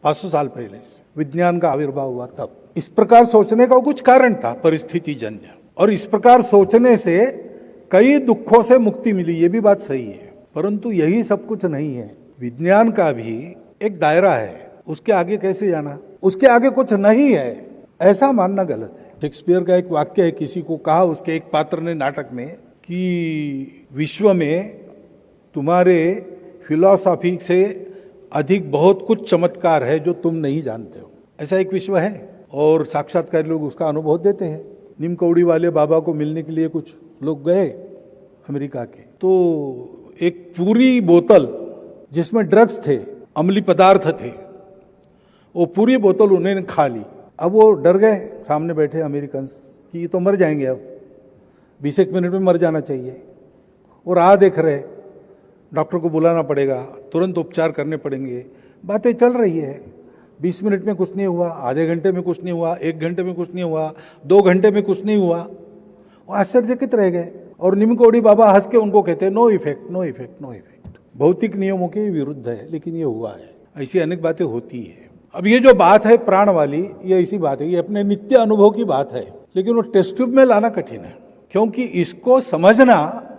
500 साल पहले विज्ञान का आविर्भाव हुआ तब इस प्रकार सोचने का कुछ कारण था, परिस्थिति जन्य, और इस प्रकार सोचने से कई दुखों से मुक्ति मिली, ये भी बात सही है। परंतु यही सब कुछ नहीं है। विज्ञान का भी एक दायरा है, उसके आगे कैसे जाना, उसके आगे कुछ नहीं है, ऐसा मानना गलत है। शेक्सपियर का एक वाक्य है, किसी को कहा उसके एक पात्र ने नाटक में कि विश्व में तुम्हारे फिलॉसफी से अधिक बहुत कुछ चमत्कार है जो तुम नहीं जानते हो। ऐसा एक विश्व है और साक्षात्कार लोग उसका अनुभव देते हैं। नीमकौड़ी वाले बाबा को मिलने के लिए कुछ लोग गए अमेरिका के, तो एक पूरी बोतल जिसमें ड्रग्स थे, अम्लीय पदार्थ थे, वो पूरी बोतल उन्होंने खा ली। अब वो डर गए सामने बैठे अमेरिकन कि ये तो मर जाएंगे, अब 20 मिनट में मर जाना चाहिए। वो राह देख रहे, डॉक्टर को बुलाना पड़ेगा, तुरंत उपचार करने पड़ेंगे, बातें चल रही है। 20 मिनट में कुछ नहीं हुआ, आधे घंटे में कुछ नहीं हुआ, 1 घंटे में कुछ नहीं हुआ, 2 घंटे में कुछ नहीं हुआ। वो आश्चर्यचकित रह गए और नीमकौड़ी बाबा हंस के उनको कहते हैं no effect, no effect, no effect. भौतिक नियमों के विरुद्ध है, लेकिन ये हुआ है। ऐसी अनेक बातें होती है। अब ये जो बात है प्राण वाली, ये ऐसी बात है, ये अपने नित्य अनुभव की बात है, लेकिन वो टेस्ट ट्यूब में लाना कठिन है, क्योंकि इसको समझना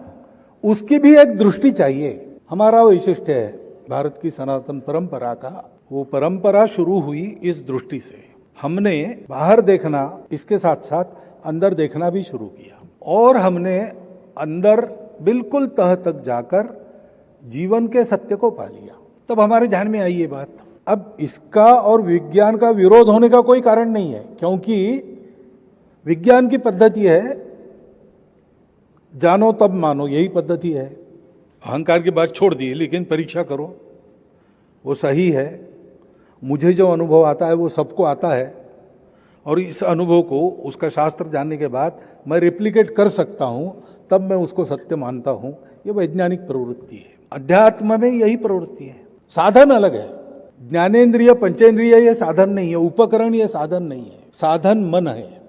उसकी भी एक दृष्टि चाहिए। हमारा वैशिष्ट्य है भारत की सनातन परंपरा का, वो परंपरा शुरू हुई इस दृष्टि से। हमने बाहर देखना, इसके साथ साथ अंदर देखना भी शुरू किया, और हमने अंदर बिल्कुल तह तक जाकर जीवन के सत्य को पा लिया। तब हमारे ध्यान में आई ये बात। अब इसका और विज्ञान का विरोध होने का कोई कारण नहीं है, क्योंकि विज्ञान की पद्धति है जानो तब मानो, यही पद्धति है। अहंकार की बात छोड़ दी, लेकिन परीक्षा करो, वो सही है। मुझे जो अनुभव आता है वो सबको आता है, और इस अनुभव को उसका शास्त्र जानने के बाद मैं रिप्लिकेट कर सकता हूं, तब मैं उसको सत्य मानता हूं। ये वैज्ञानिक प्रवृत्ति है। अध्यात्म में यही प्रवृत्ति है। साधन अलग है, ज्ञानेन्द्रिय पंचेंद्रिय ये साधन नहीं है, उपकरण ये साधन नहीं है। साधन मन है।